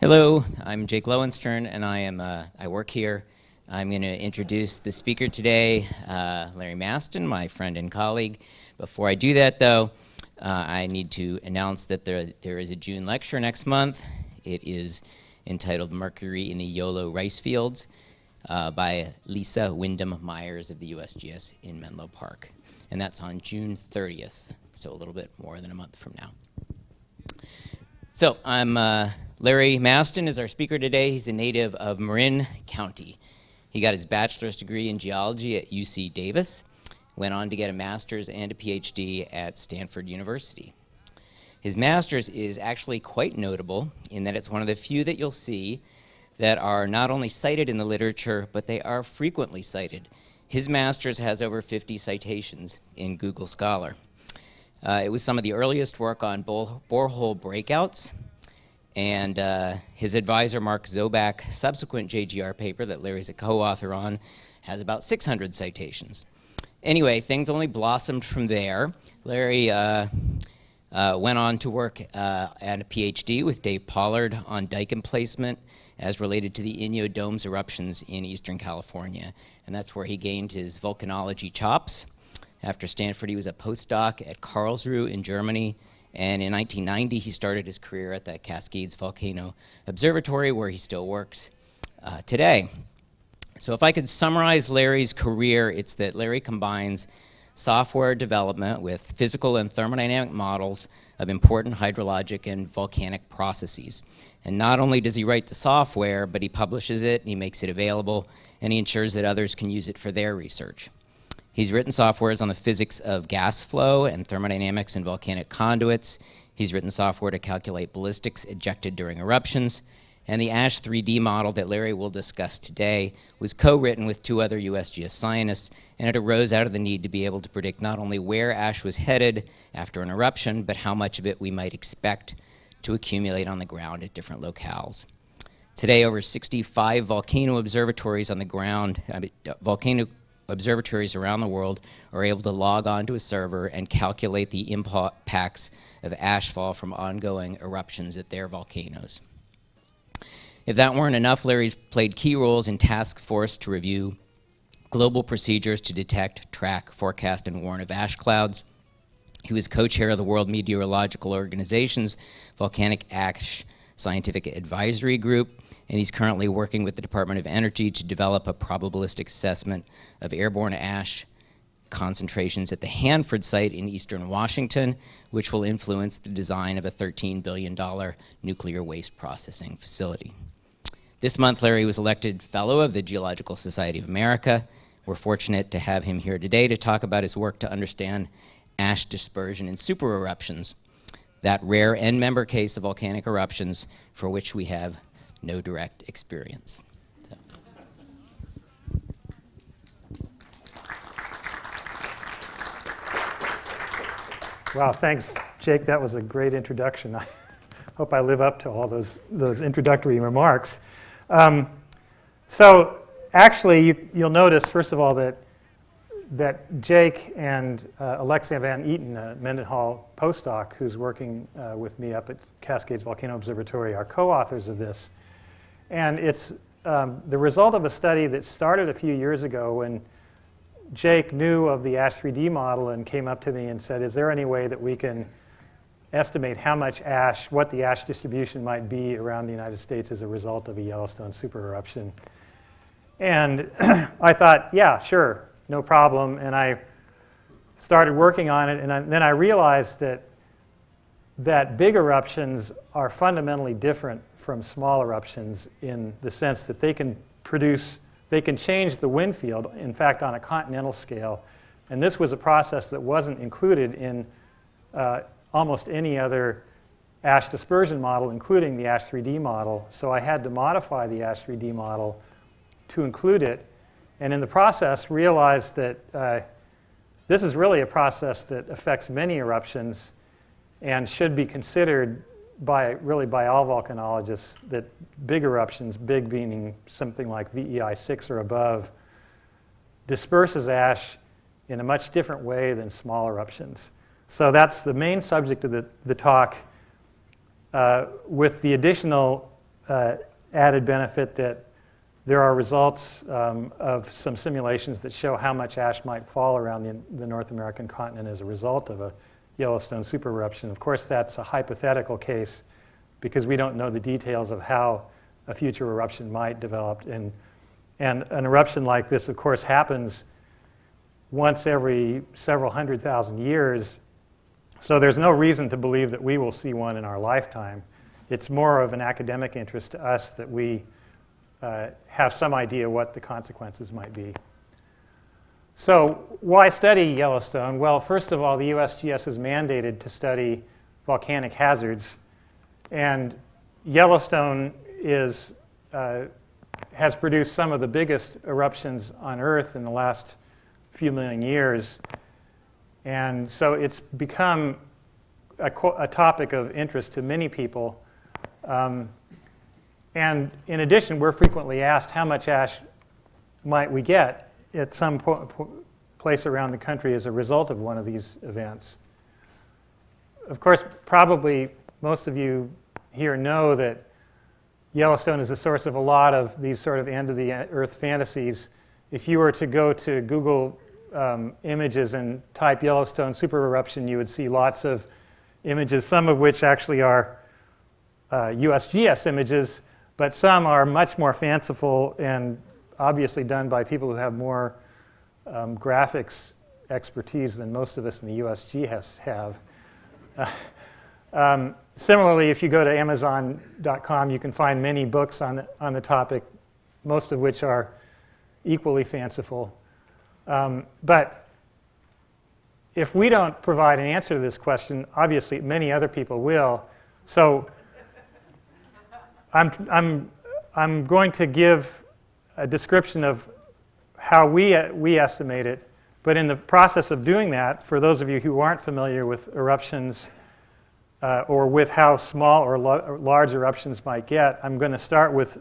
Hello, I'm Jake Lowenstern, and I work here. I'm going to introduce the speaker today, Larry Mastin, my friend and colleague. Before I do that, though, I need to announce that there is a June lecture next month. It is entitled Mercury in the YOLO Rice Fields by Lisa Wyndham Myers of the USGS in Menlo Park. And that's on June 30th, so a little bit more than a month from now. So I'm Larry Mastin is our speaker today. He's a native of Marin County. He got his bachelor's degree in geology at UC Davis, went on to get a master's and a PhD at Stanford University. His master's is actually quite notable in that it's one of the few that you'll see that are not only cited in the literature, but they are frequently cited. His master's has over 50 citations in Google Scholar. It was some of the earliest work on borehole breakouts, and his advisor, Mark Zobak's subsequent JGR paper that Larry's a co-author on has about 600 citations. Anyway, things only blossomed from there. Larry went on to work at a PhD with Dave Pollard on dike emplacement as related to the Inyo Dome's eruptions in Eastern California, and that's where he gained his volcanology chops. After Stanford, he was a postdoc at Karlsruhe in Germany, and in 1990, he started his career at the Cascades Volcano Observatory, where he still works today. So if I could summarize Larry's career, it's that Larry combines software development with physical and thermodynamic models of important hydrologic and volcanic processes. And not only does he write the software, but he publishes it, and he makes it available, and he ensures that others can use it for their research. He's written softwares on the physics of gas flow and thermodynamics in volcanic conduits. He's written software to calculate ballistics ejected during eruptions. And the ASH 3D model that Larry will discuss today was co-written with two other USGS scientists, and it arose out of the need to be able to predict not only where ash was headed after an eruption, but how much of it we might expect to accumulate on the ground at different locales. Today, over 65 volcano observatories on the ground, observatories around the world are able to log on to a server and calculate the impacts of ashfall from ongoing eruptions at their volcanoes. If that weren't enough, Larry's played key roles in task force to review global procedures to detect, track, forecast, and warn of ash clouds. He was co-chair of the World Meteorological Organization's Volcanic Ash Scientific Advisory Group, and he's currently working with the Department of Energy to develop a probabilistic assessment of airborne ash concentrations at the Hanford site in eastern Washington, which will influence the design of a $13 billion nuclear waste processing facility. This month, Larry was elected Fellow of the Geological Society of America. We're fortunate to have him here today to talk about his work to understand ash dispersion in supereruptions, that rare end-member case of volcanic eruptions for which we have no direct experience. So. Wow, thanks, Jake. That was a great introduction. I hope I live up to all those introductory remarks. So actually, you'll notice, first of all, that Jake and Alexia Van Eaton, a Mendenhall postdoc who's working with me up at Cascades Volcano Observatory, are co-authors of this. And it's the result of a study that started a few years ago when Jake knew of the ASH 3D model and came up to me and said, is there any way that we can estimate how much ash, what the ash distribution might be around the United States as a result of a Yellowstone supereruption? And I thought, yeah, sure, no problem. And I started working on it, and then I realized that big eruptions are fundamentally different from small eruptions in the sense that they can change the wind field, in fact, on a continental scale. And this was a process that wasn't included in almost any other ash dispersion model, including the ASH 3D model. So I had to modify the ASH 3D model to include it. And in the process, realized that this is really a process that affects many eruptions and should be considered by all volcanologists, that big eruptions, big meaning something like VEI 6 or above, disperses ash in a much different way than small eruptions. So that's the main subject of the talk, with the additional added benefit that there are results of some simulations that show how much ash might fall around the North American continent as a result of a Yellowstone supereruption. Of course, that's a hypothetical case because we don't know the details of how a future eruption might develop. And an eruption like this, of course, happens once every several 100,000 years. So there's no reason to believe that we will see one in our lifetime. It's more of an academic interest to us that we have some idea what the consequences might be. So why study Yellowstone? Well, first of all, the USGS is mandated to study volcanic hazards. And Yellowstone has produced some of the biggest eruptions on Earth in the last few million years. And so it's become a topic of interest to many people. And in addition, we're frequently asked how much ash might we get at some place around the country as a result of one of these events. Of course, probably most of you here know that Yellowstone is the source of a lot of these sort of end-of-the-earth fantasies. If you were to go to Google images and type Yellowstone supereruption, you would see lots of images, some of which actually are USGS images, but some are much more fanciful and obviously done by people who have more graphics expertise than most of us in the USGS have. Similarly, if you go to Amazon.com, you can find many books on the topic, most of which are equally fanciful. But if we don't provide an answer to this question, obviously many other people will. So I'm going to give a description of how we estimate it. But in the process of doing that, for those of you who aren't familiar with eruptions or with how small or large eruptions might get, I'm going to start with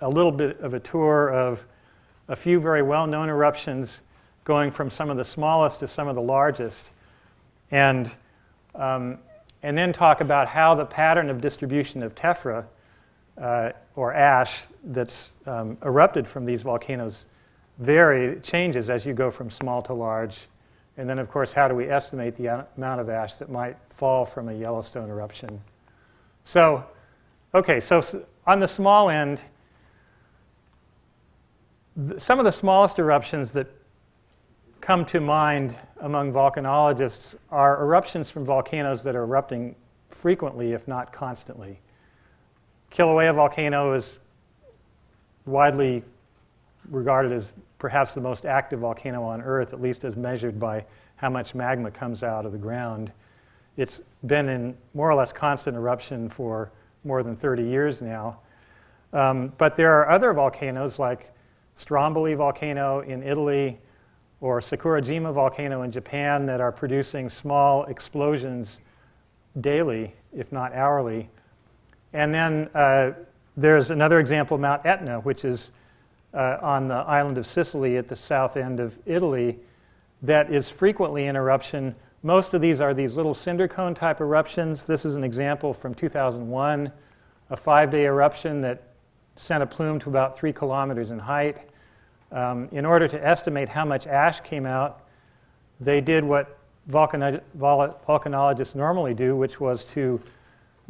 a little bit of a tour of a few very well-known eruptions, going from some of the smallest to some of the largest, and then talk about how the pattern of distribution of tephra, or ash that's erupted from these volcanoes changes as you go from small to large. And then, of course, how do we estimate the amount of ash that might fall from a Yellowstone eruption? So, okay, so on the small end, some of the smallest eruptions that come to mind among volcanologists are eruptions from volcanoes that are erupting frequently, if not constantly. Kilauea volcano is widely regarded as perhaps the most active volcano on Earth, at least as measured by how much magma comes out of the ground. It's been in more or less constant eruption for more than 30 years now. But there are other volcanoes like Stromboli volcano in Italy or Sakurajima volcano in Japan that are producing small explosions daily, if not hourly. And then there's another example, Mount Etna, which is on the island of Sicily at the south end of Italy, that is frequently in eruption. Most of these are these little cinder cone type eruptions. This is an example from 2001, a 5-day eruption that sent a plume to about 3 kilometers in height. In order to estimate how much ash came out, they did what volcanologists normally do, which was to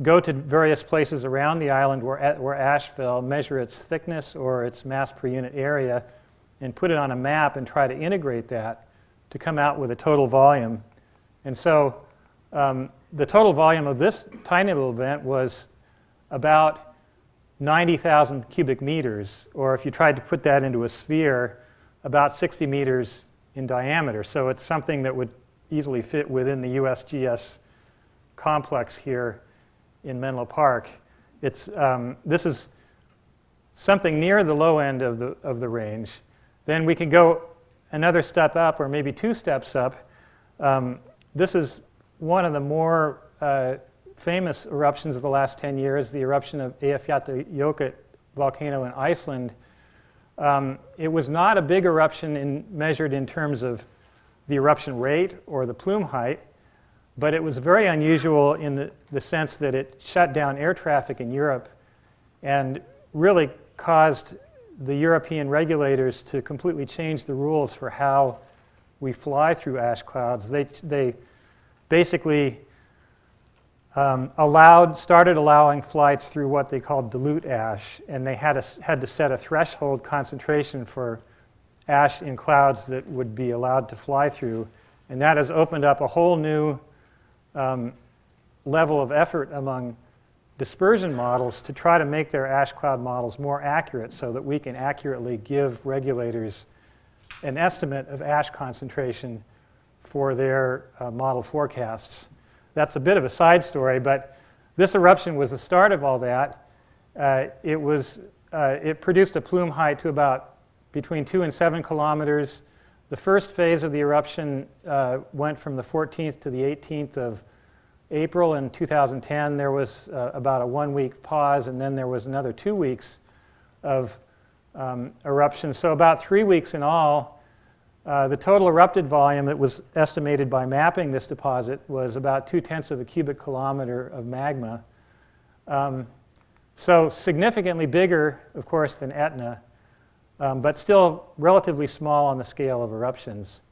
go to various places around the island where ash fell, measure its thickness or its mass per unit area, and put it on a map and try to integrate that to come out with a total volume. And so the total volume of this tiny little event was about 90,000 cubic meters, or if you tried to put that into a sphere, about 60 meters in diameter. So it's something that would easily fit within the USGS complex here in Menlo Park. This is something near the low end of the range. Then we can go another step up, or maybe 2 steps up. This is one of the more famous eruptions of the last 10 years, the eruption of Eyjafjallajökull volcano in Iceland. It was not a big eruption measured in terms of the eruption rate or the plume height, but it was very unusual in the sense that it shut down air traffic in Europe and really caused the European regulators to completely change the rules for how we fly through ash clouds. They basically started allowing flights through what they called dilute ash, and they had to set a threshold concentration for ash in clouds that would be allowed to fly through, and that has opened up a whole new level of effort among dispersion models to try to make their ash cloud models more accurate so that we can accurately give regulators an estimate of ash concentration for their model forecasts. That's a bit of a side story, but this eruption was the start of all that. It produced a plume height to about between 2 and 7 kilometers. The first phase of the eruption went from the 14th to the 18th of April in 2010. There was about a 1-week pause, and then there was another 2 weeks of eruption. So about 3 weeks in all. The total erupted volume that was estimated by mapping this deposit was about 0.2 of a cubic kilometer of magma. So significantly bigger, of course, than Etna, but still relatively small on the scale of eruptions.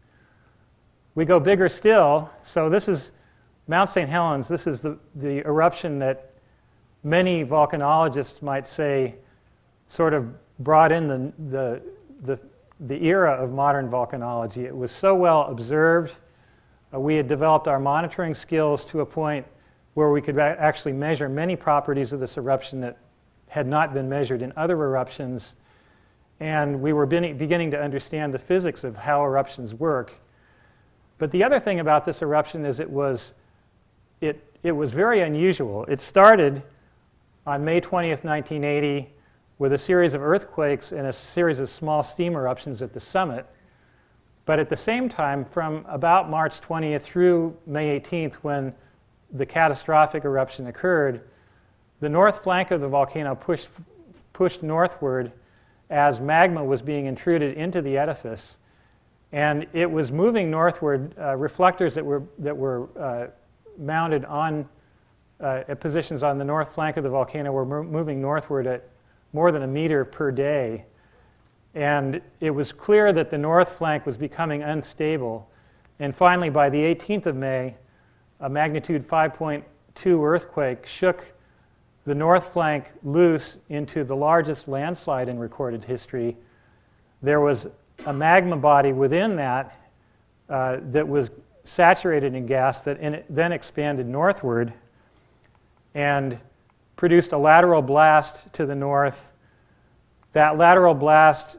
We go bigger still. So this is Mount St. Helens. This is the eruption that many volcanologists might say sort of brought in the era of modern volcanology. It was so well observed. We had developed our monitoring skills to a point where we could actually measure many properties of this eruption that had not been measured in other eruptions. And we were beginning to understand the physics of how eruptions work. But the other thing about this eruption is it was very unusual. It started on May 20th, 1980, with a series of earthquakes and a series of small steam eruptions at the summit. But at the same time, from about March 20th through May 18th, when the catastrophic eruption occurred, the north flank of the volcano pushed northward as magma was being intruded into the edifice. And it was moving northward. Reflectors that were mounted on at positions on the north flank of the volcano were moving northward at more than 1 meter per day. And it was clear that the north flank was becoming unstable. And finally, by the 18th of May, a magnitude 5.2 earthquake shook the north flank loose into the largest landslide in recorded history. There was a magma body within that that was saturated in gas that then expanded northward and produced a lateral blast to the north. That lateral blast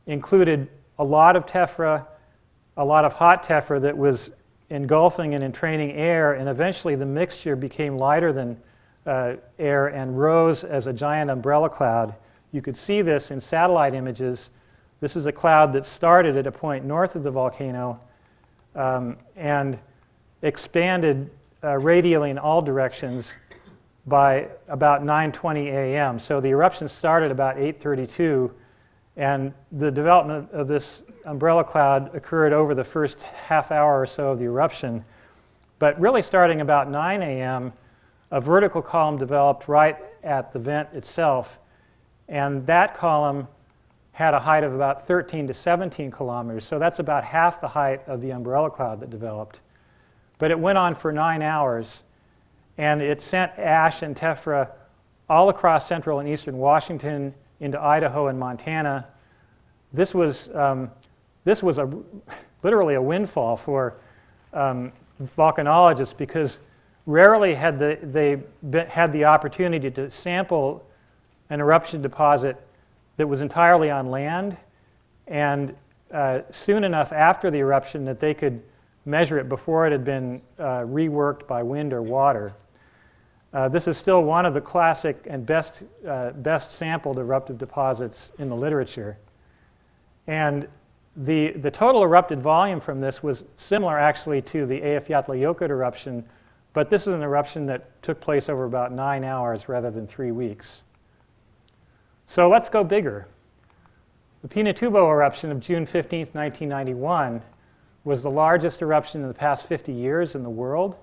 included a lot of tephra, a lot of hot tephra that was engulfing and entraining air, and eventually the mixture became lighter than air and rose as a giant umbrella cloud. You could see this in satellite images. This is a cloud that started at a point north of the volcano and expanded radially in all directions by about 9:20 a.m. So the eruption started about 8:32, and the development of this umbrella cloud occurred over the first half hour or so of the eruption. But really starting about 9 a.m., a vertical column developed right at the vent itself, and that column had a height of about 13 to 17 kilometers. So that's about half the height of the umbrella cloud that developed. But it went on for 9 hours, and it sent ash and tephra all across central and eastern Washington into Idaho and Montana. This was literally a windfall for volcanologists, because rarely had they had the opportunity to sample an eruption deposit that was entirely on land, and soon enough after the eruption that they could measure it before it had been reworked by wind or water. This is still one of the classic and best sampled eruptive deposits in the literature. And the total erupted volume from this was similar actually to the Eyjafjallajökull eruption, but this is an eruption that took place over about 9 hours rather than 3 weeks. So let's go bigger. The Pinatubo eruption of June 15th, 1991 was the largest eruption in the past 50 years in the world.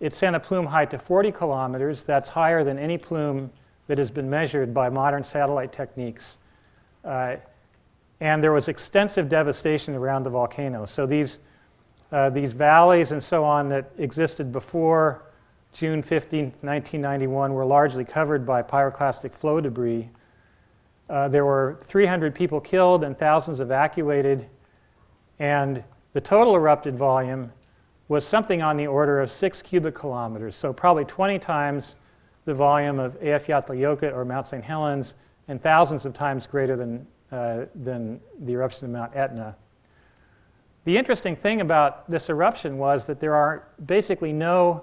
it sent a plume height to 40 kilometers. That's higher than any plume that has been measured by modern satellite techniques. And there was extensive devastation around the volcano. So these valleys and so on that existed before June 15, 1991 were largely covered by pyroclastic flow debris. There were 300 people killed and thousands evacuated. And the total erupted volume was something on the order of 6 cubic kilometers, so probably 20 times the volume of Eyjafjallajökull or Mount St. Helens, and thousands of times greater than the eruption of Mount Etna. The interesting thing about this eruption was that there are basically no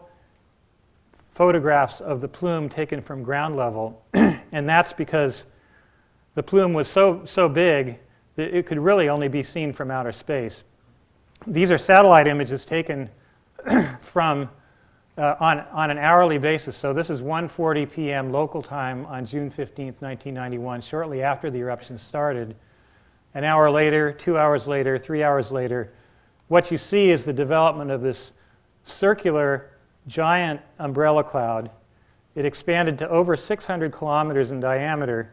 photographs of the plume taken from ground level, and that's because the plume was so big that it could really only be seen from outer space. These are satellite images taken from on an hourly basis. So this is 1:40 p.m. local time on June 15, 1991, shortly after the eruption started. An hour later, 2 hours later, 3 hours later, what you see is the development of this circular giant umbrella cloud. It expanded to over 600 kilometers in diameter.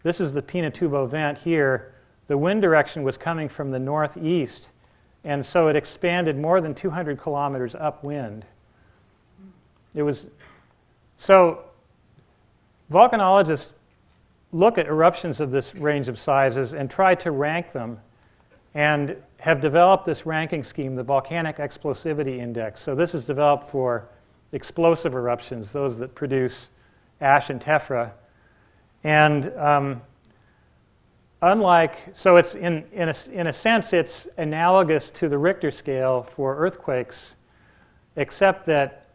This is the Pinatubo vent here. The wind direction was coming from the northeast, and so it expanded more than 200 kilometers upwind. It was so volcanologists look at eruptions of this range of sizes and try to rank them, and have developed this ranking scheme, the Volcanic Explosivity Index. So this is developed for explosive eruptions, those that produce ash and tephra. And so it's in a sense, it's analogous to the Richter scale for earthquakes, except that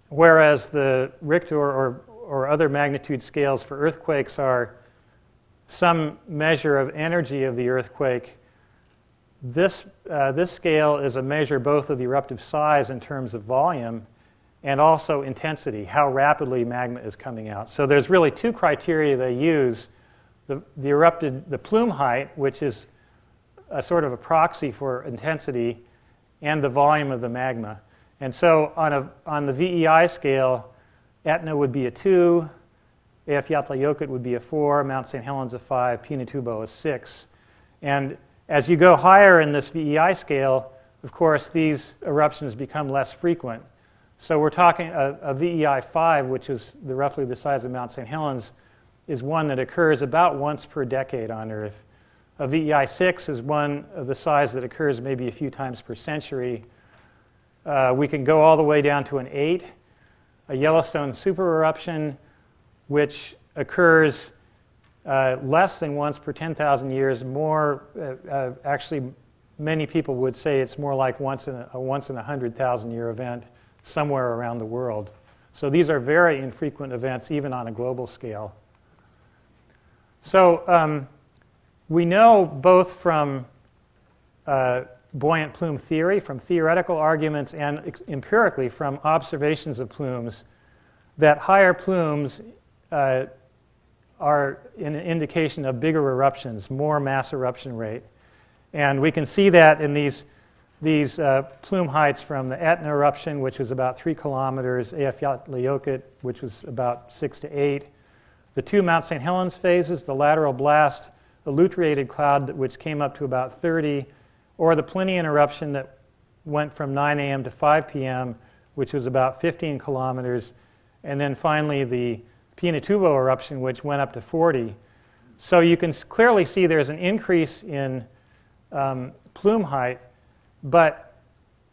whereas the Richter or other magnitude scales for earthquakes are some measure of energy of the earthquake, this scale is a measure both of the eruptive size in terms of volume and also intensity, how rapidly magma is coming out. So there's really two criteria they use. The plume height, which is a sort of a proxy for intensity, and the volume of the magma. And so on the VEI scale, Etna would be a 2, Eyjafjallajökull would be a 4, Mount St. Helens a 5, Pinatubo a 6. And as you go higher in this VEI scale, of course, these eruptions become less frequent. So we're talking a VEI 5, which is roughly the size of Mount St. Helens, is one that occurs about once per decade on Earth. A VEI 6 is one of the size that occurs maybe a few times per century. We can go all the way down to an 8, a Yellowstone supereruption, which occurs less than once per 10,000 years. More, actually, many people would say it's more like once in a 100,000 year event somewhere around the world. So these are very infrequent events, even on a global scale. So we know both from buoyant plume theory, from theoretical arguments, and empirically from observations of plumes, that higher plumes are an indication of bigger eruptions, more mass eruption rate. And we can see that in these plume heights from the Etna eruption, which was about 3 kilometers, Eyjafjallajökull, which was about 6 to 8. The two Mount St. Helens phases, the lateral blast, the luterated cloud, which came up to about 30, or the Plinian eruption that went from 9 a.m. to 5 p.m., which was about 15 kilometers, and then finally the Pinatubo eruption, which went up to 40. So you can clearly see there's an increase in plume height, but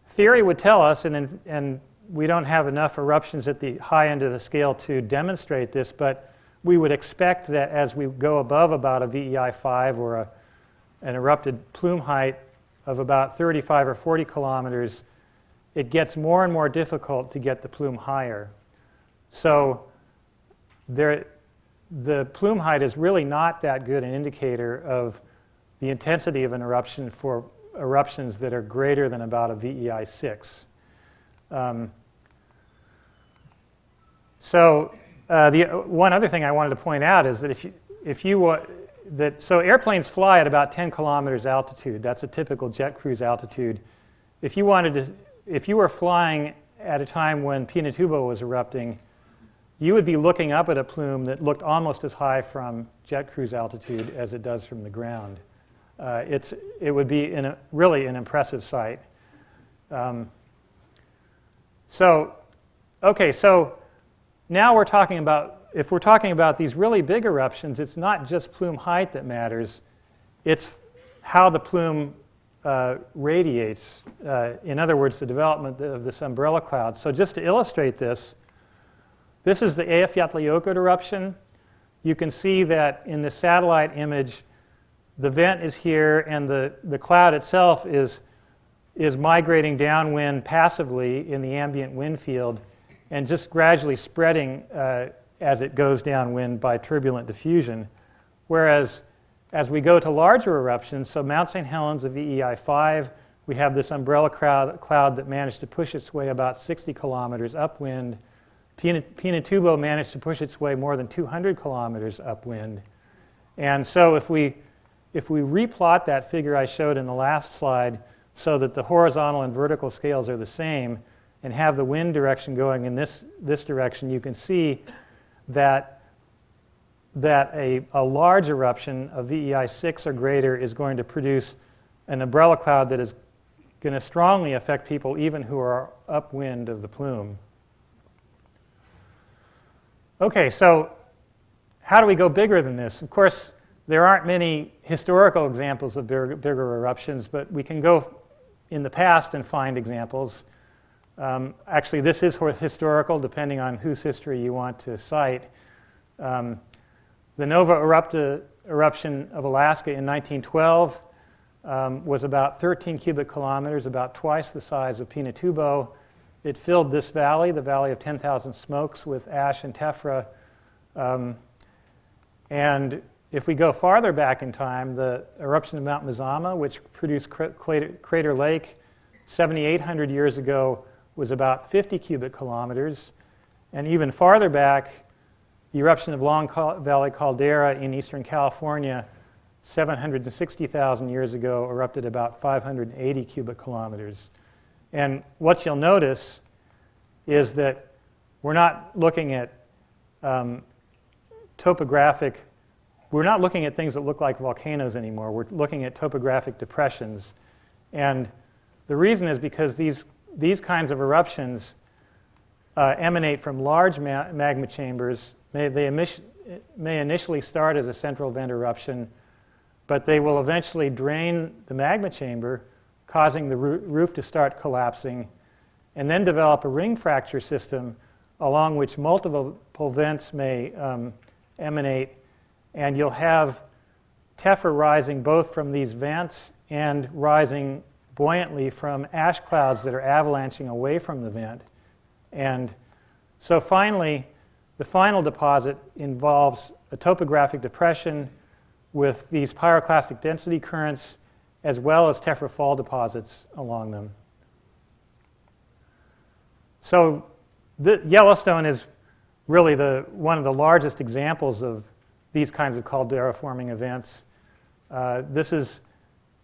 theory would tell us, and we don't have enough eruptions at the high end of the scale to demonstrate this, but we would expect that as we go above about a VEI 5 or an erupted plume height of about 35 or 40 kilometers, it gets more and more difficult to get the plume higher. So the plume height is really not that good an indicator of the intensity of an eruption for eruptions that are greater than about a VEI 6. The one other thing I wanted to point out is that so airplanes fly at about 10 kilometers altitude. That's a typical jet cruise altitude. If you were flying at a time when Pinatubo was erupting, you would be looking up at a plume that looked almost as high from jet cruise altitude as it does from the ground. It would be really an impressive sight. So now we're talking about, if we're talking about these really big eruptions, it's not just plume height that matters, it's how the plume radiates. In other words, the development of this umbrella cloud. So just to illustrate this, this is the Eyjafjallajökull eruption. You can see that in the satellite image, the vent is here, and the cloud itself is migrating downwind passively in the ambient wind field and just gradually spreading as it goes downwind by turbulent diffusion. Whereas as we go to larger eruptions, so Mount St. Helens of EEI 5, we have this umbrella cloud that managed to push its way about 60 kilometers upwind. Pinatubo managed to push its way more than 200 kilometers upwind. And so if we replot that figure I showed in the last slide so that the horizontal and vertical scales are the same and have the wind direction going in this direction, you can see that a large eruption of VEI 6 or greater is going to produce an umbrella cloud that is going to strongly affect people even who are upwind of the plume. Okay, so how do we go bigger than this? Of course, there aren't many historical examples of bigger eruptions, but we can go in the past and find examples. Actually, this is historical, depending on whose history you want to cite. The Nova eruption of Alaska in 1912 was about 13 cubic kilometers, about twice the size of Pinatubo. It filled this valley, the Valley of 10,000 Smokes, with ash and tephra. And if we go farther back in time, the eruption of Mount Mazama, which produced Crater Lake 7,800 years ago, was about 50 cubic kilometers. And even farther back, the eruption of Long Valley Caldera in eastern California 760,000 years ago erupted about 580 cubic kilometers. And what you'll notice is that we're not looking at we're not looking at things that look like volcanoes anymore. We're looking at topographic depressions. And the reason is because these kinds of eruptions emanate from large magma chambers. They may initially start as a central vent eruption, but they will eventually drain the magma chamber, causing the roof to start collapsing, and then develop a ring fracture system along which multiple vents may emanate, and you'll have tephra rising both from these vents and rising buoyantly from ash clouds that are avalanching away from the vent. And so finally, the final deposit involves a topographic depression with these pyroclastic density currents as well as tephra fall deposits along them. So Yellowstone is really one of the largest examples of these kinds of caldera-forming events. This is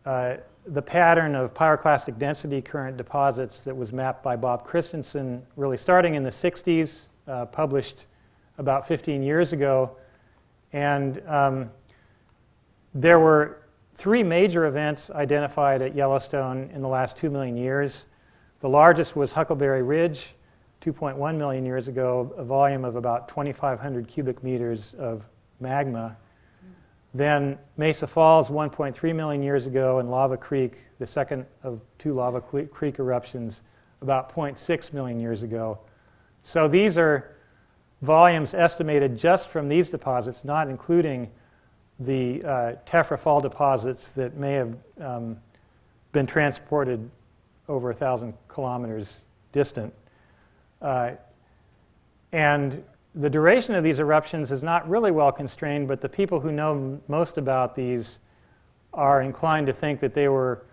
the pattern of pyroclastic density current deposits that was mapped by Bob Christensen, really starting in the 60s, published about 15 years ago. And there were 3 major events identified at Yellowstone in the last 2 million years. The largest was Huckleberry Ridge, 2.1 million years ago, a volume of about 2,500 cubic meters of magma. Then Mesa Falls, 1.3 million years ago, and Lava Creek, the second of 2 Lava Creek eruptions, about 0.6 million years ago. So these are volumes estimated just from these deposits, not including the tephra fall deposits that may have been transported over 1,000 kilometers distant. And the duration of these eruptions is not really well constrained, but the people who know most about these are inclined to think that they were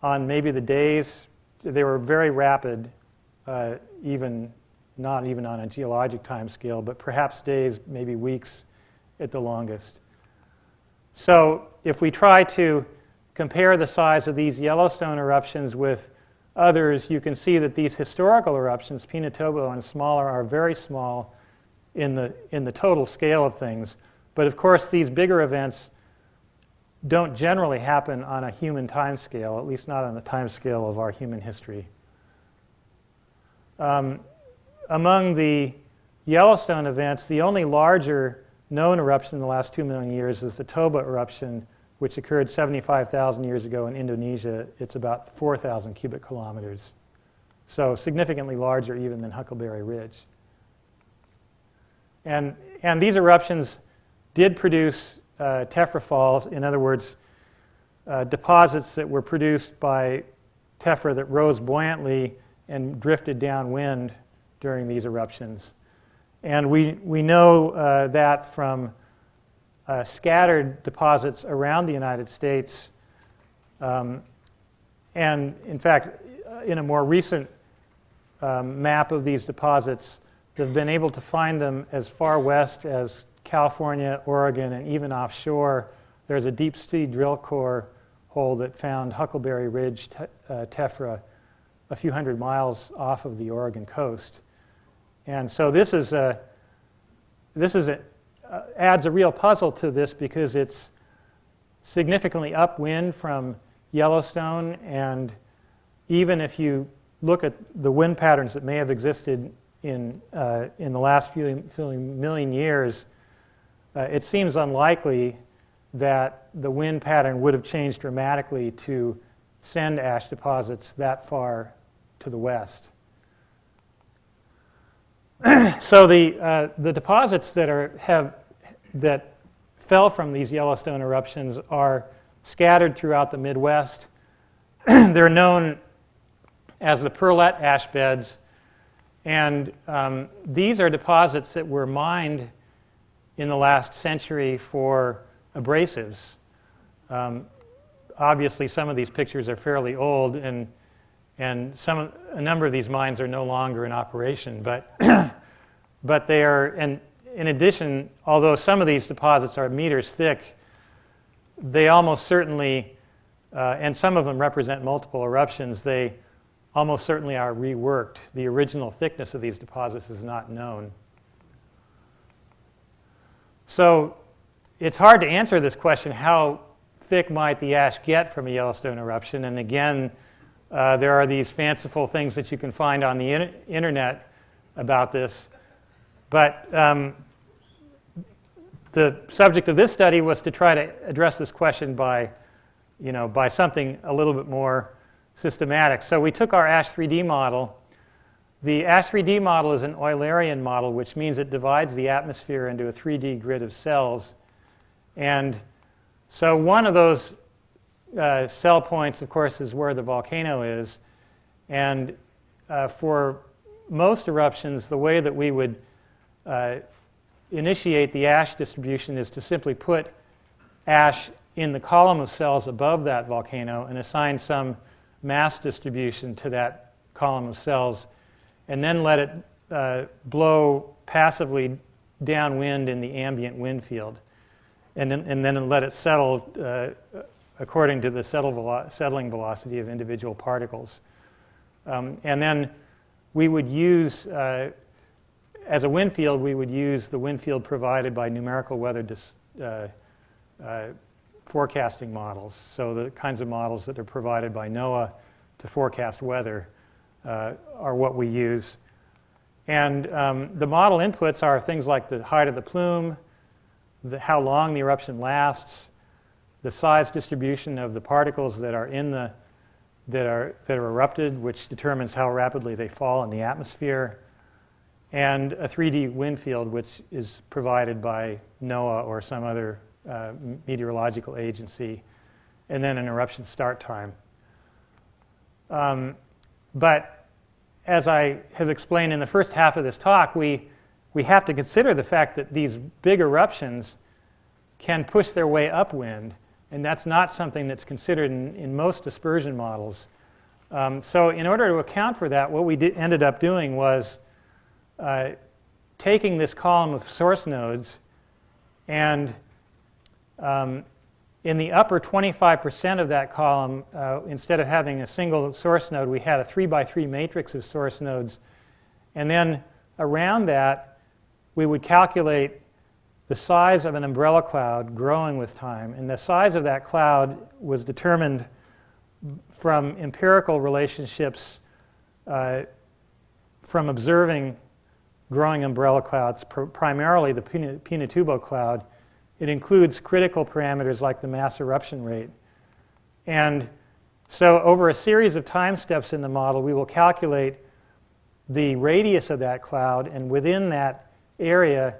on maybe the days, they were very rapid, not even on a geologic time scale, but perhaps days, maybe weeks at the longest. So if we try to compare the size of these Yellowstone eruptions with others, you can see that these historical eruptions, Pinatubo and smaller, are very small in the total scale of things. But of course, these bigger events don't generally happen on a human time scale, at least not on the time scale of our human history. Among the Yellowstone events, the only larger known eruption in the last 2 million years is the Toba eruption, which occurred 75,000 years ago in Indonesia. It's about 4,000 cubic kilometers. So significantly larger even than Huckleberry Ridge. And these eruptions did produce tephra falls, in other words, deposits that were produced by tephra that rose buoyantly and drifted downwind during these eruptions. And we know that from scattered deposits around the United States. And in fact, in a more recent map of these deposits, they've been able to find them as far west as California, Oregon, and even offshore. There's a deep sea drill core hole that found Huckleberry Ridge tephra a few hundred miles off of the Oregon coast. And so this adds a real puzzle to this because it's significantly upwind from Yellowstone, and even if you look at the wind patterns that may have existed in the last few million years, it seems unlikely that the wind pattern would have changed dramatically to send ash deposits that far to the west. So the deposits that fell from these Yellowstone eruptions are scattered throughout the Midwest. They're known as the Perlette ash beds, and these are deposits that were mined in the last century for abrasives. Obviously, some of these pictures are fairly old, and a number of these mines are no longer in operation. But but they are, and in addition, although some of these deposits are meters thick, they almost certainly, and some of them represent multiple eruptions, they almost certainly are reworked. The original thickness of these deposits is not known. So it's hard to answer this question: how thick might the ash get from a Yellowstone eruption? And again, there are these fanciful things that you can find on the internet about this. But the subject of this study was to try to address this question by something a little bit more systematic. So we took our Ash 3D model. The Ash 3D model is an Eulerian model, which means it divides the atmosphere into a 3D grid of cells. And so one of those cell points, of course, is where the volcano is. And for most eruptions, the way that we would initiate the ash distribution is to simply put ash in the column of cells above that volcano and assign some mass distribution to that column of cells, and then let it blow passively downwind in the ambient wind field, and then let it settle according to the settling velocity of individual particles. And then we would use, as a wind field, we would use the wind field provided by numerical weather forecasting models. So the kinds of models that are provided by NOAA to forecast weather are what we use. And the model inputs are things like the height of the plume, how long the eruption lasts, the size distribution of the particles that are in that are erupted, which determines how rapidly they fall in the atmosphere, and a 3D wind field, which is provided by NOAA or some other meteorological agency, and then an eruption start time. But as I have explained in the first half of this talk, we have to consider the fact that these big eruptions can push their way upwind, and that's not something that's considered in most dispersion models. So in order to account for that, what we ended up doing was taking this column of source nodes and In the upper 25% of that column, instead of having a single source node, we had a 3x3 matrix of source nodes. And then around that, we would calculate the size of an umbrella cloud growing with time. And the size of that cloud was determined from empirical relationships from observing growing umbrella clouds, primarily the Pinatubo cloud. It includes critical parameters like the mass eruption rate. And so over a series of time steps in the model, we will calculate the radius of that cloud, and within that area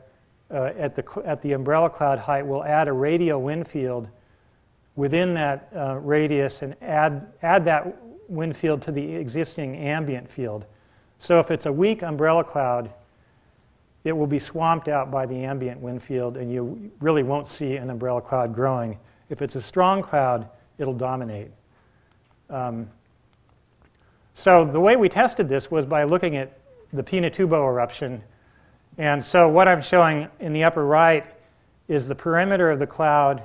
at the umbrella cloud height, we'll add a radial wind field within that radius and add that wind field to the existing ambient field. So if it's a weak umbrella cloud, it will be swamped out by the ambient wind field, and you really won't see an umbrella cloud growing. If it's a strong cloud, it'll dominate. So the way we tested this was by looking at the Pinatubo eruption. And so what I'm showing in the upper right is the perimeter of the cloud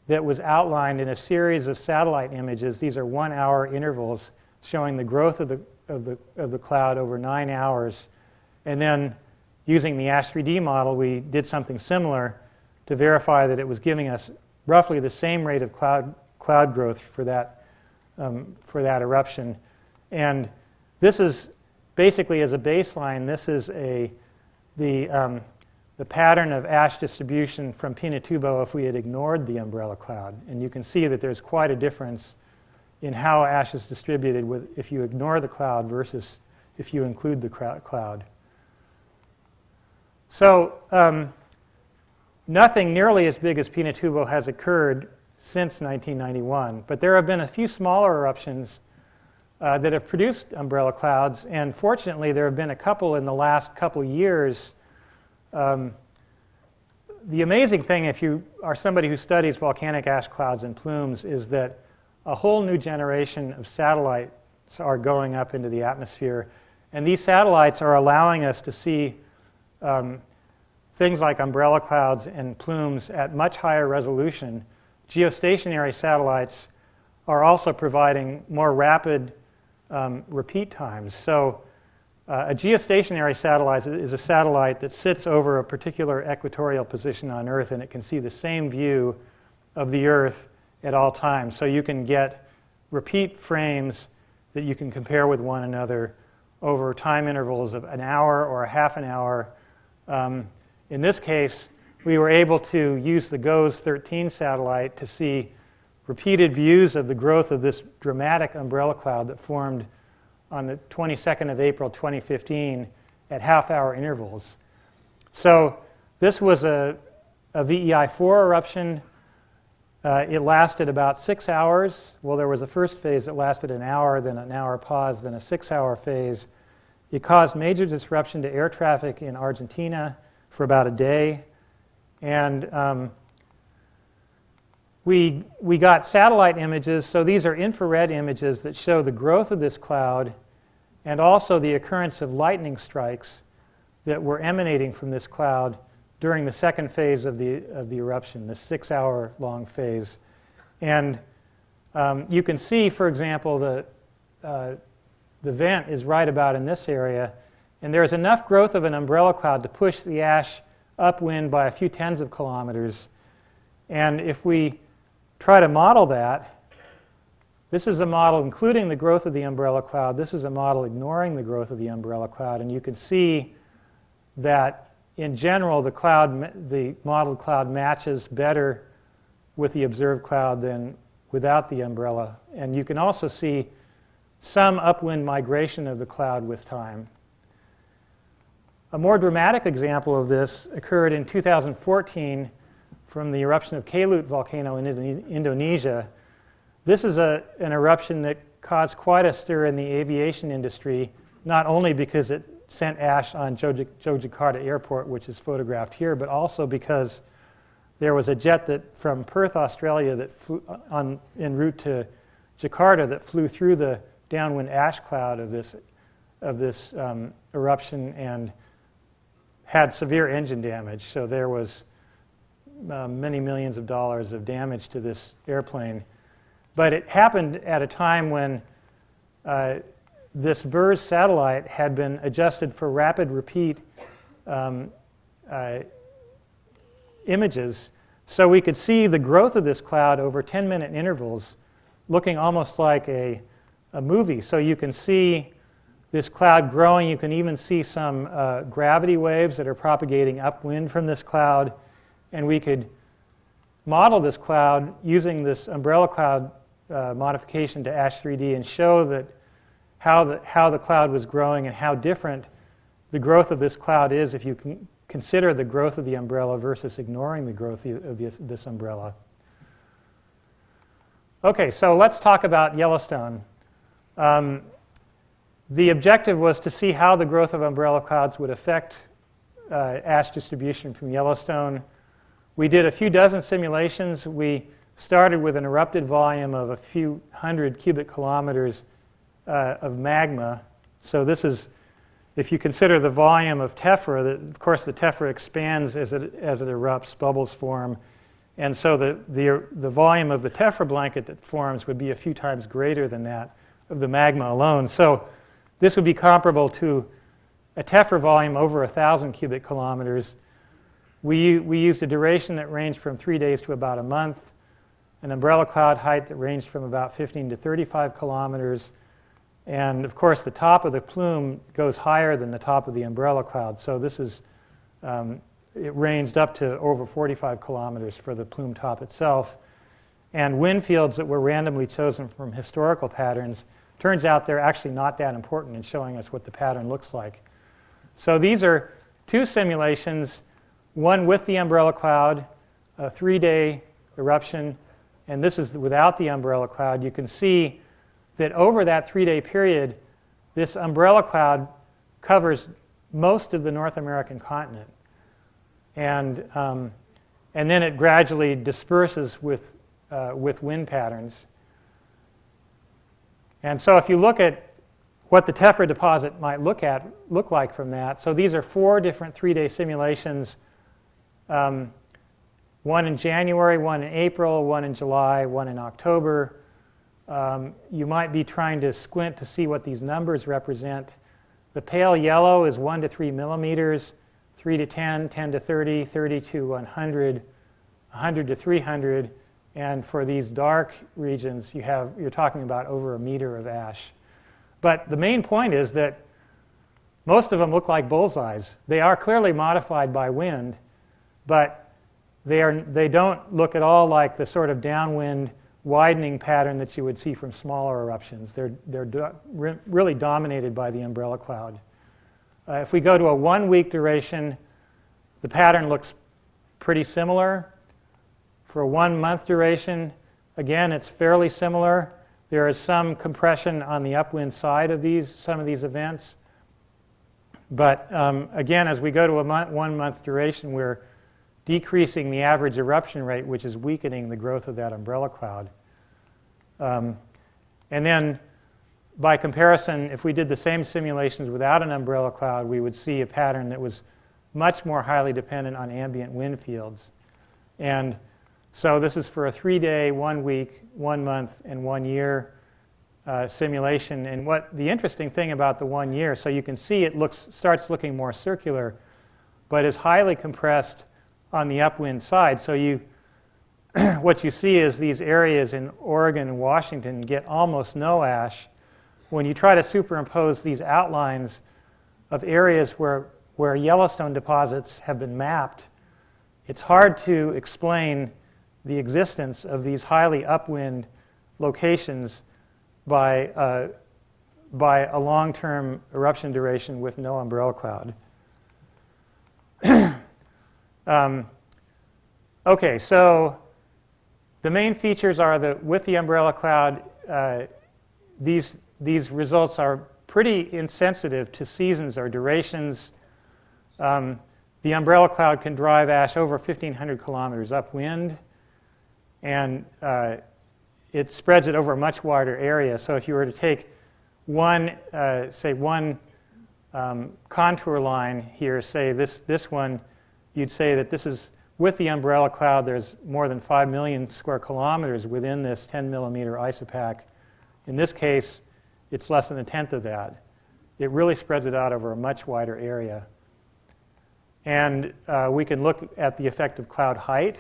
that was outlined in a series of satellite images. These are 1-hour intervals showing the growth of the cloud over 9 hours. And then using the ASH3D model, we did something similar to verify that it was giving us roughly the same rate of cloud growth for that eruption. And this is basically, as a baseline, this is the pattern of ash distribution from Pinatubo if we had ignored the umbrella cloud. And you can see that there's quite a difference in how ash is distributed if you ignore the cloud versus if you include the cloud. So nothing nearly as big as Pinatubo has occurred since 1991, but there have been a few smaller eruptions that have produced umbrella clouds, and fortunately there have been a couple in the last couple years. The amazing thing, if you are somebody who studies volcanic ash clouds and plumes, is that a whole new generation of satellites are going up into the atmosphere, and these satellites are allowing us to see things like umbrella clouds and plumes at much higher resolution. Geostationary satellites are also providing more rapid repeat times. So a geostationary satellite is a satellite that sits over a particular equatorial position on Earth, and it can see the same view of the Earth at all times. So you can get repeat frames that you can compare with one another over time intervals of an hour or a half an hour. In this case, we were able to use the GOES 13 satellite to see repeated views of the growth of this dramatic umbrella cloud that formed on the 22nd of April 2015 at half-hour intervals. So this was a VEI-4 eruption. It lasted about 6 hours. Well, there was a first phase that lasted an hour, then an hour pause, then a 6-hour phase. It caused major disruption to air traffic in Argentina for about a day. And we got satellite images. So these are infrared images that show the growth of this cloud and also the occurrence of lightning strikes that were emanating from this cloud during the second phase of the eruption, the 6-hour long phase. And you can see, for example, the vent is right about in this area. And there's enough growth of an umbrella cloud to push the ash upwind by a few tens of kilometers. And if we try to model that, this is a model including the growth of the umbrella cloud. This is a model ignoring the growth of the umbrella cloud. And you can see that in general, the modeled cloud matches better with the observed cloud than without the umbrella. And you can also see some upwind migration of the cloud with time. A more dramatic example of this occurred in 2014 from the eruption of Kelut volcano in Indonesia. This is an eruption that caused quite a stir in the aviation industry, not only because it sent ash on Yogyakarta Airport, which is photographed here, but also because there was a jet from Perth, Australia, that flew en route to Jakarta that flew through the downwind ash cloud of this eruption and had severe engine damage. So there was many millions of dollars of damage to this airplane. But it happened at a time when this VIRS satellite had been adjusted for rapid repeat images, so we could see the growth of this cloud over 10-minute intervals, looking almost like a movie. So you can see this cloud growing. You can even see some gravity waves that are propagating upwind from this cloud. And we could model this cloud using this umbrella cloud modification to ASH 3D and show that how the cloud was growing and how different the growth of this cloud is if you can consider the growth of the umbrella versus ignoring the growth of this umbrella. Okay, so let's talk about Yellowstone. The objective was to see how the growth of umbrella clouds would affect ash distribution from Yellowstone. We did a few dozen simulations. We started with an erupted volume of a few hundred cubic kilometers of magma. So this is, if you consider the volume of tephra, of course the tephra expands as it erupts, bubbles form. And so the volume of the tephra blanket that forms would be a few times greater than that of the magma alone. So this would be comparable to a tephra volume over 1,000 cubic kilometers. We used a duration that ranged from 3 days to about a month, an umbrella cloud height that ranged from about 15 to 35 kilometers, and of course the top of the plume goes higher than the top of the umbrella cloud. So this is, it ranged up to over 45 kilometers for the plume top itself. And wind fields that were randomly chosen from historical patterns, turns out they're actually not that important in showing us what the pattern looks like. So these are two simulations, one with the umbrella cloud, a 3-day eruption, and this is without the umbrella cloud. You can see that over that 3-day period, this umbrella cloud covers most of the North American continent. And then it gradually disperses with wind patterns. And so if you look at what the tephra deposit might look like from that, so these are 4 different 3-day simulations, one in January, one in April, one in July, one in October. You might be trying to squint to see what these numbers represent. The pale yellow is 1 to 3 millimeters, 3 to 10, 10 to 30, 30 to 100, 100 to 300. And for these dark regions, you're talking about over a meter of ash. But the main point is that most of them look like bullseyes. They are clearly modified by wind, but they don't look at all like the sort of downwind widening pattern that you would see from smaller eruptions. They're really dominated by the umbrella cloud. If we go to a 1-week duration, the pattern looks pretty similar. For a 1-month duration, again, it's fairly similar. There is some compression on the upwind side of some of these events. But again, as we go to a 1-month duration, we're decreasing the average eruption rate, which is weakening the growth of that umbrella cloud. And then, by comparison, if we did the same simulations without an umbrella cloud, we would see a pattern that was much more highly dependent on ambient wind fields. And so this is for a 3-day, 1 week, 1 month, and 1 year simulation. And what the interesting thing about the 1 year, so you can see it starts looking more circular, but is highly compressed on the upwind side. So what you see is these areas in Oregon and Washington get almost no ash. When you try to superimpose these outlines of areas where Yellowstone deposits have been mapped, it's hard to explain the existence of these highly upwind locations by a long-term eruption duration with no umbrella cloud. Okay, so the main features are that with the umbrella cloud, these results are pretty insensitive to seasons or durations. The umbrella cloud can drive ash over 1,500 kilometers upwind, and it spreads it over a much wider area. So if you were to take one contour line here, say this one, you'd say that this is with the umbrella cloud, there's more than 5 million square kilometers within this 10 millimeter isopack. In this case, it's less than a tenth of that. It really spreads it out over a much wider area. And we can look at the effect of cloud height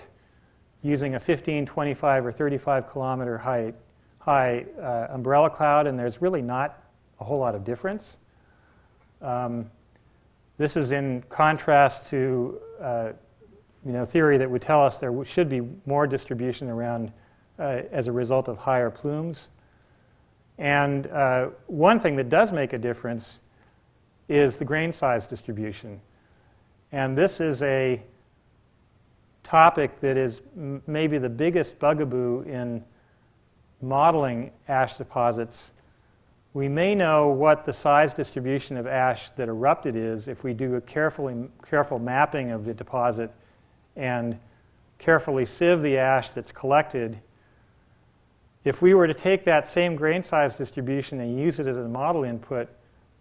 using a 15, 25, or 35 kilometer high umbrella cloud, and there's really not a whole lot of difference. This is in contrast to theory that would tell us there should be more distribution around as a result of higher plumes. And one thing that does make a difference is the grain size distribution. And this is a topic that is maybe the biggest bugaboo in modeling ash deposits. We may know what the size distribution of ash that erupted is if we do a careful mapping of the deposit and carefully sieve the ash that's collected. If we were to take that same grain size distribution and use it as a model input,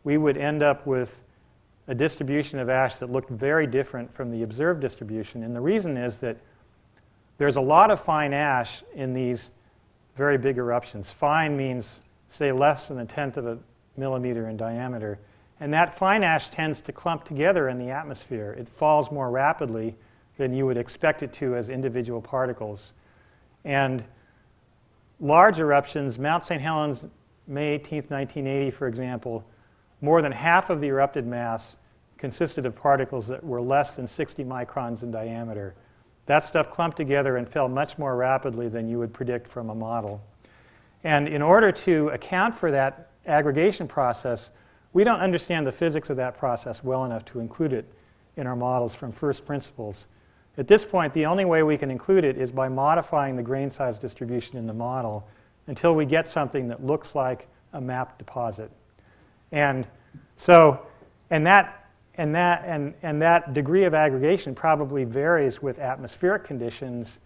we would end up with a distribution of ash that looked very different from the observed distribution. And the reason is that there's a lot of fine ash in these very big eruptions. Fine means, say, less than a tenth of a millimeter in diameter. And that fine ash tends to clump together in the atmosphere. It falls more rapidly than you would expect it to as individual particles. And large eruptions, Mount St. Helens, May 18th, 1980, for example, more than half of the erupted mass consisted of particles that were less than 60 microns in diameter. That stuff clumped together and fell much more rapidly than you would predict from a model. And in order to account for that aggregation process, we don't understand the physics of that process well enough to include it in our models from first principles. At this point, the only way we can include it is by modifying the grain size distribution in the model until we get something that looks like a mapped deposit. And so, that degree of aggregation probably varies with atmospheric conditions.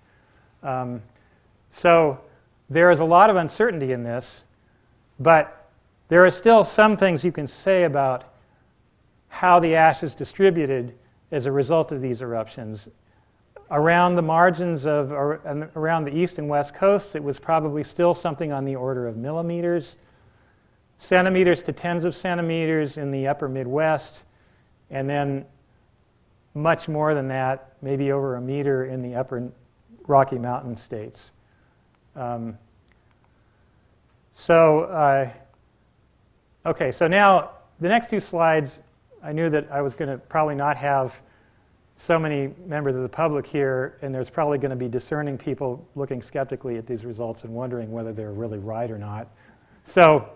So there is a lot of uncertainty in this, but there are still some things you can say about how the ash is distributed as a result of these eruptions. Around the margins of, around the east and west coasts, it was probably still something on the order of millimeters. Centimeters to tens of centimeters in the upper Midwest, and then much more than that, maybe over a meter in the upper Rocky Mountain states. Okay, so now the next two slides, I knew that I was going to probably not have so many members of the public here, and there's probably going to be discerning people looking skeptically at these results and wondering whether they're really right or not. So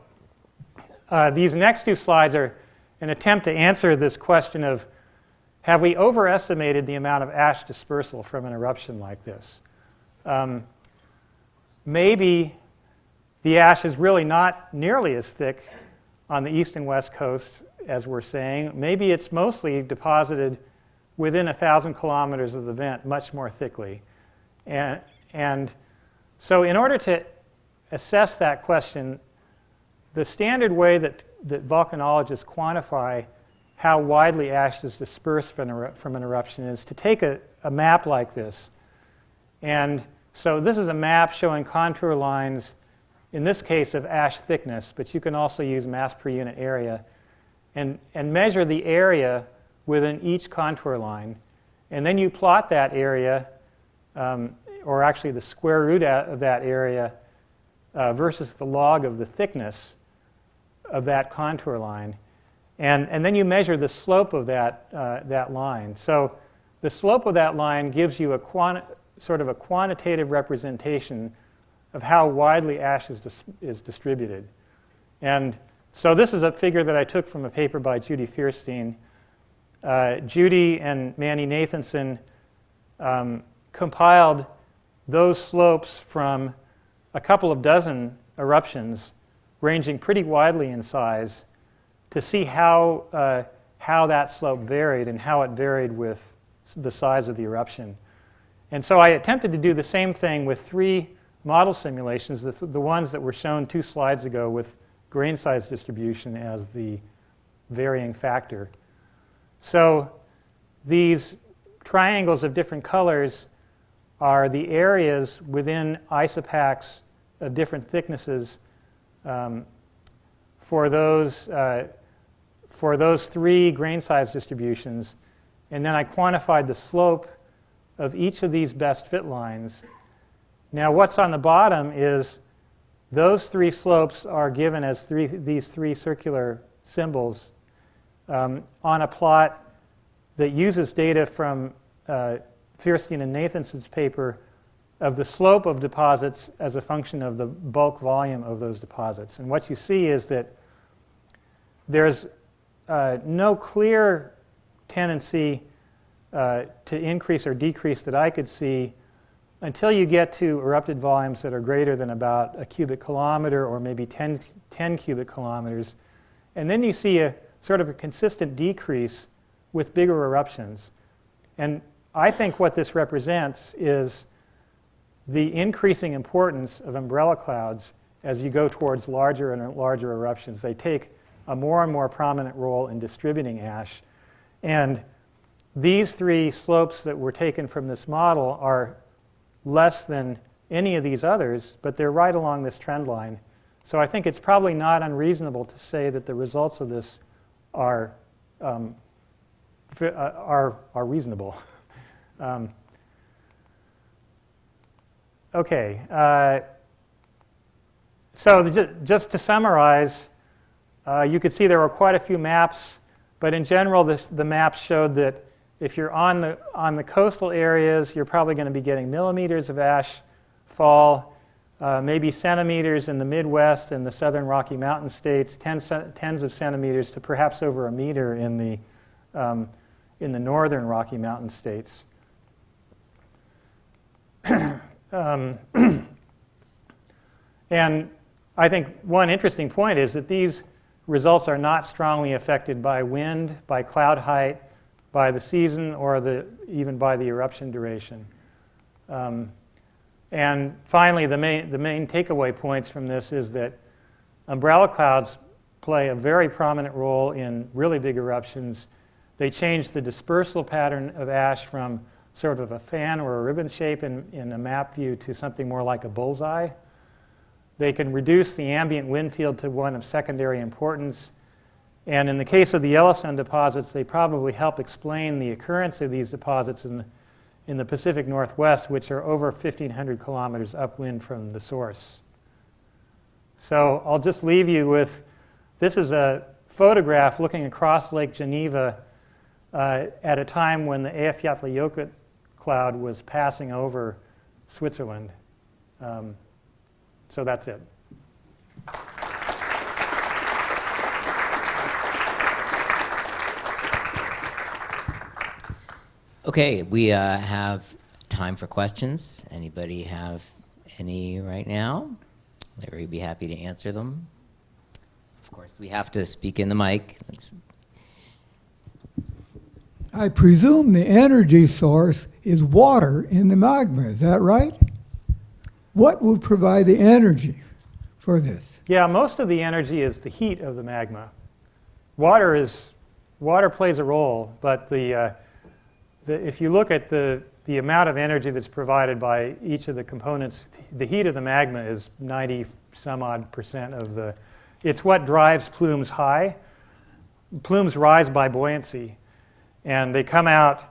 these next two slides are an attempt to answer this question of, have we overestimated the amount of ash dispersal from an eruption like this? Maybe the ash is really not nearly as thick on the east and west coasts as we're saying. Maybe it's mostly deposited within 1,000 kilometers of the vent much more thickly. And so in order to assess that question, the standard way that volcanologists quantify how widely ash is dispersed from an eruption is to take a map like this. And so this is a map showing contour lines, in this case of ash thickness, but you can also use mass per unit area, and measure the area within each contour line. And then you plot that area, or actually the square root of that area versus the log of the thickness of that contour line. And then you measure the slope of that line. So the slope of that line gives you sort of a quantitative representation of how widely ash is distributed. And so this is a figure that I took from a paper by Judy Fierstein. Judy and Manny Nathanson compiled those slopes from a couple of dozen eruptions ranging pretty widely in size to see how that slope varied and how it varied with the size of the eruption. And so I attempted to do the same thing with 3 model simulations, the ones that were shown 2 slides ago with grain size distribution as the varying factor. So these triangles of different colors are the areas within isopachs of different thicknesses for those three grain size distributions. And then I quantified the slope of each of these best fit lines. Now what's on the bottom is those three slopes are given as these three circular symbols on a plot that uses data from Fierstein and Nathanson's paper of the slope of deposits as a function of the bulk volume of those deposits. And what you see is that there's no clear tendency to increase or decrease that I could see until you get to erupted volumes that are greater than about a cubic kilometer or maybe 10 cubic kilometers. And then you see a sort of a consistent decrease with bigger eruptions. And I think what this represents is the increasing importance of umbrella clouds as you go towards larger and larger eruptions. They take a more and more prominent role in distributing ash. And these three slopes that were taken from this model are less than any of these others, but they're right along this trend line. So I think it's probably not unreasonable to say that the results of this are reasonable. Okay, so just to summarize, you could see there were quite a few maps, but in general, the maps showed that if you're on the coastal areas, you're probably going to be getting millimeters of ash fall, maybe centimeters in the Midwest and the southern Rocky Mountain states, tens of centimeters to perhaps over a meter in the northern Rocky Mountain states. And I think one interesting point is that these results are not strongly affected by wind, by cloud height, by the season, or even by the eruption duration. And finally, the main takeaway points from this is that umbrella clouds play a very prominent role in really big eruptions. They change the dispersal pattern of ash from sort of a fan or a ribbon shape in a map view to something more like a bullseye. They can reduce the ambient wind field to one of secondary importance. And in the case of the Yellowstone deposits, they probably help explain the occurrence of these deposits in the Pacific Northwest, which are over 1,500 kilometers upwind from the source. So I'll just leave you with, this is a photograph looking across Lake Geneva at a time when the Eyjafjallajökull cloud was passing over Switzerland. So that's it. Okay, we have time for questions. Anybody have any right now? Larry would be happy to answer them. Of course, we have to speak in the mic. I presume the energy source is water in the magma, is that right? What would provide the energy for this? Yeah, most of the energy is the heat of the magma. Water plays a role, but if you look at the amount of energy that's provided by each of the components, the heat of the magma is 90-some-odd% of the, it's what drives plumes high. Plumes rise by buoyancy, and they come out,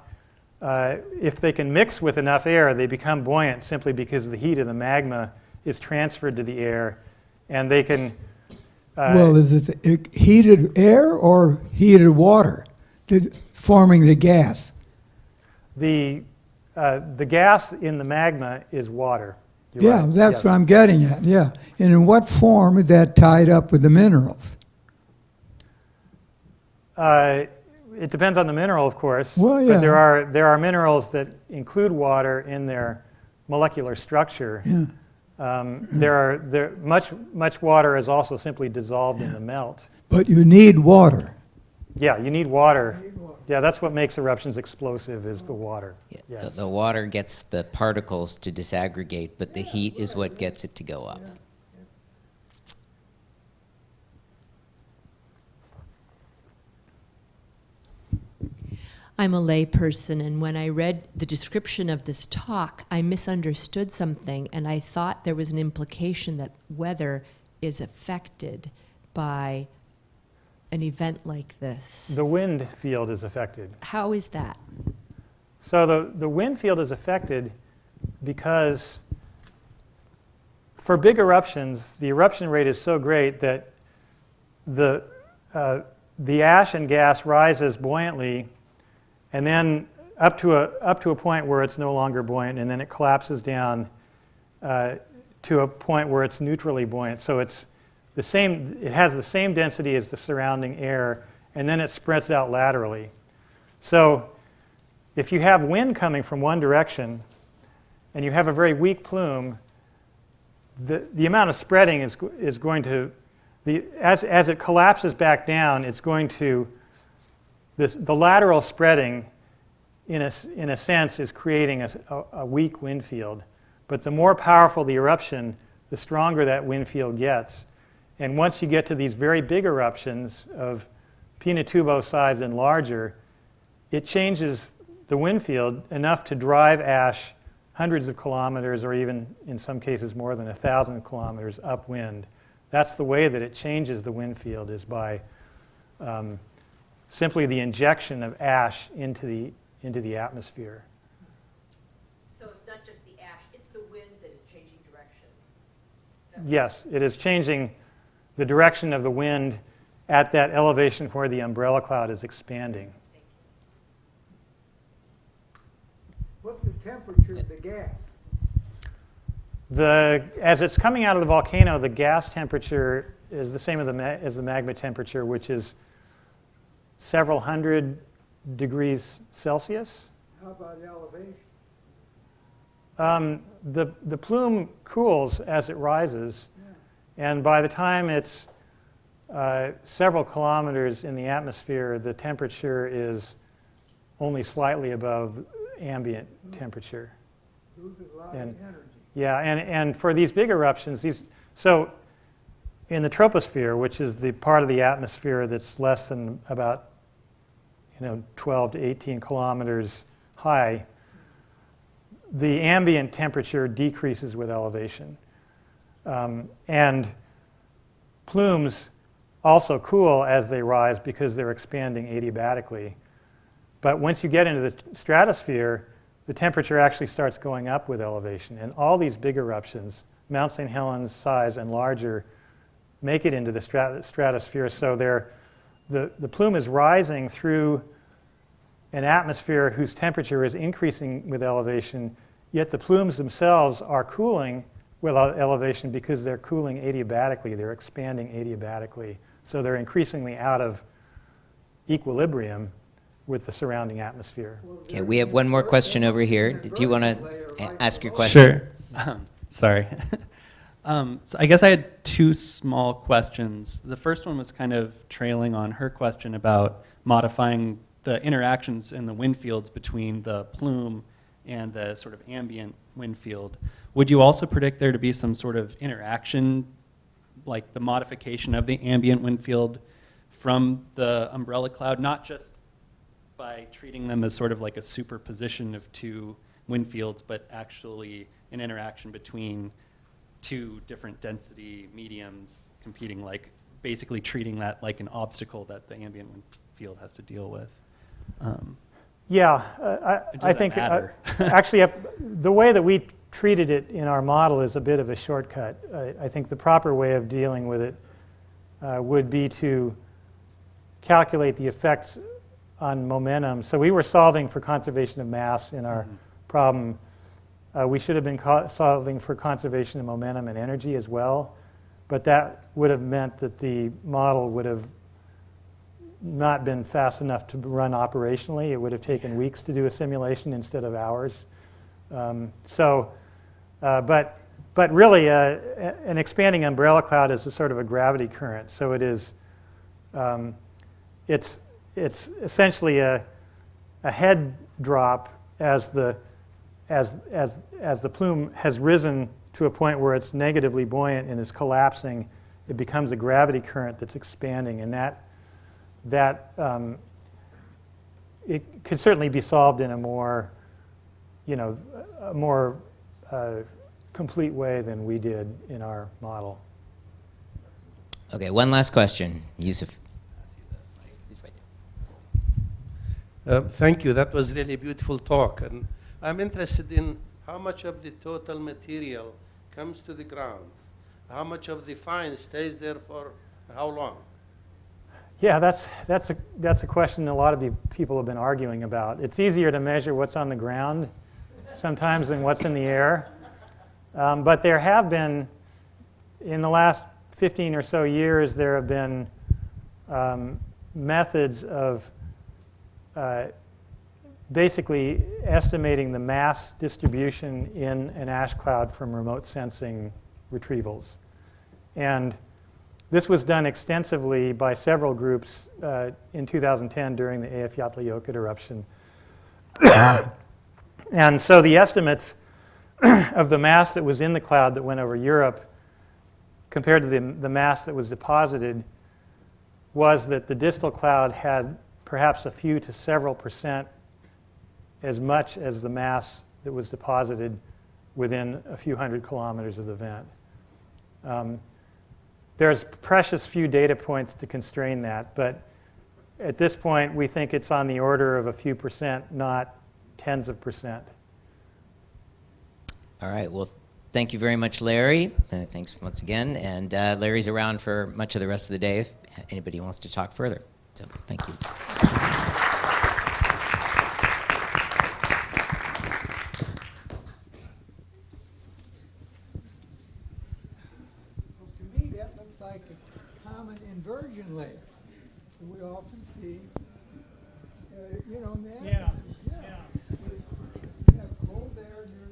if they can mix with enough air, they become buoyant simply because the heat of the magma is transferred to the air, and they can... well, is it heated air or heated water forming the gas? The gas in the magma is water. You're Yeah, right. that's Yes. what I'm getting at, yeah. And in what form is that tied up with the minerals? It depends on the mineral, of course. Well, yeah. But there are minerals that include water in their molecular structure. Yeah. Much water is also simply dissolved in the melt. But you need water. Yeah, you need water. Yeah, that's what makes eruptions explosive, is the water. Yeah, Yes. the water gets the particles to disaggregate, but the heat is what gets it to go up. I'm a layperson, and when I read the description of this talk, I misunderstood something, and I thought there was an implication that weather is affected by an event like this. The wind field is affected. How is that? So the wind field is affected because for big eruptions, the eruption rate is so great that the ash and gas rises buoyantly, and then up to a point where it's no longer buoyant, and then it collapses down to a point where it's neutrally buoyant. So it's the same. It has the same density as the surrounding air, and then it spreads out laterally. So if you have wind coming from one direction, and you have a very weak plume, the amount of spreading is going to, as it collapses back down, it's going to, the lateral spreading, in a sense, is creating a weak wind field. But the more powerful the eruption, the stronger that wind field gets. And once you get to these very big eruptions of Pinatubo size and larger, it changes the wind field enough to drive ash hundreds of kilometers, or even in some cases more than 1,000 kilometers upwind. That's the way that it changes the wind field, is by simply the injection of ash into the atmosphere. So it's not just the ash, it's the wind that is changing direction. Yes, it is changing the direction of the wind at that elevation where the umbrella cloud is expanding. What's the temperature of the gas? As it's coming out of the volcano, the gas temperature is the same as the magma temperature, which is several hundred degrees Celsius. How about elevation? The plume cools as it rises, and by the time it's several kilometers in the atmosphere, the temperature is only slightly above ambient temperature. Loses a lot of And- energy. Yeah, and for these big eruptions, so in the troposphere, which is the part of the atmosphere that's less than about 12 to 18 kilometers high, the ambient temperature decreases with elevation. And plumes also cool as they rise because they're expanding adiabatically. But once you get into the stratosphere, the temperature actually starts going up with elevation. And all these big eruptions, Mount St. Helens size and larger, make it into the stratosphere. So the plume is rising through an atmosphere whose temperature is increasing with elevation, yet the plumes themselves are cooling with elevation because they're cooling adiabatically. They're expanding adiabatically. So they're increasingly out of equilibrium with the surrounding atmosphere. Okay, we have one more question over here. Did you want to ask your question? Sure. Sorry. So I guess I had two small questions. The first one was kind of trailing on her question about modifying the interactions in the wind fields between the plume and the sort of ambient wind field. Would you also predict there to be some sort of interaction, like the modification of the ambient wind field from the umbrella cloud, not just by treating them as sort of like a superposition of two wind fields, but actually an interaction between two different density mediums competing, like basically treating that like an obstacle that the ambient wind field has to deal with? Yeah, Does I that think matter? actually the way that we treated it in our model is a bit of a shortcut. I think the proper way of dealing with it would be to calculate the effects on momentum. So we were solving for conservation of mass in our problem. We should have been solving for conservation of momentum and energy as well, but that would have meant that the model would have not been fast enough to run operationally. It would have taken weeks to do a simulation instead of hours. But really, an expanding umbrella cloud is a sort of a gravity current. So it is, it's essentially a head drop as the plume has risen to a point where it's negatively buoyant and is collapsing. It becomes a gravity current that's expanding, and that it could certainly be solved in a more, a more complete way than we did in our model. Okay, one last question. Yusuf. Thank you. That was really a beautiful talk. And I'm interested in how much of the total material comes to the ground. How much of the fine stays there for how long? Yeah, that's a question a lot of people have been arguing about. It's easier to measure what's on the ground sometimes than what's in the air. But there have been, in the last 15 or so years, there have been methods of basically estimating the mass distribution in an ash cloud from remote sensing retrievals. And this was done extensively by several groups in 2010 during the Eyjafjallajökull eruption. And so the estimates of the mass that was in the cloud that went over Europe compared to the mass that was deposited was that the distal cloud had perhaps a few to several percent as much as the mass that was deposited within a few hundred kilometers of the vent. There's precious few data points to constrain that, but at this point we think it's on the order of a few percent, not tens of percent. All right, well, thank you very much, Larry. Thanks once again. And Larry's around for much of the rest of the day if anybody wants to talk further. So thank you. To me, that looks like a common inversion layer that we often see, in the atmosphere. Yeah. You have cold air near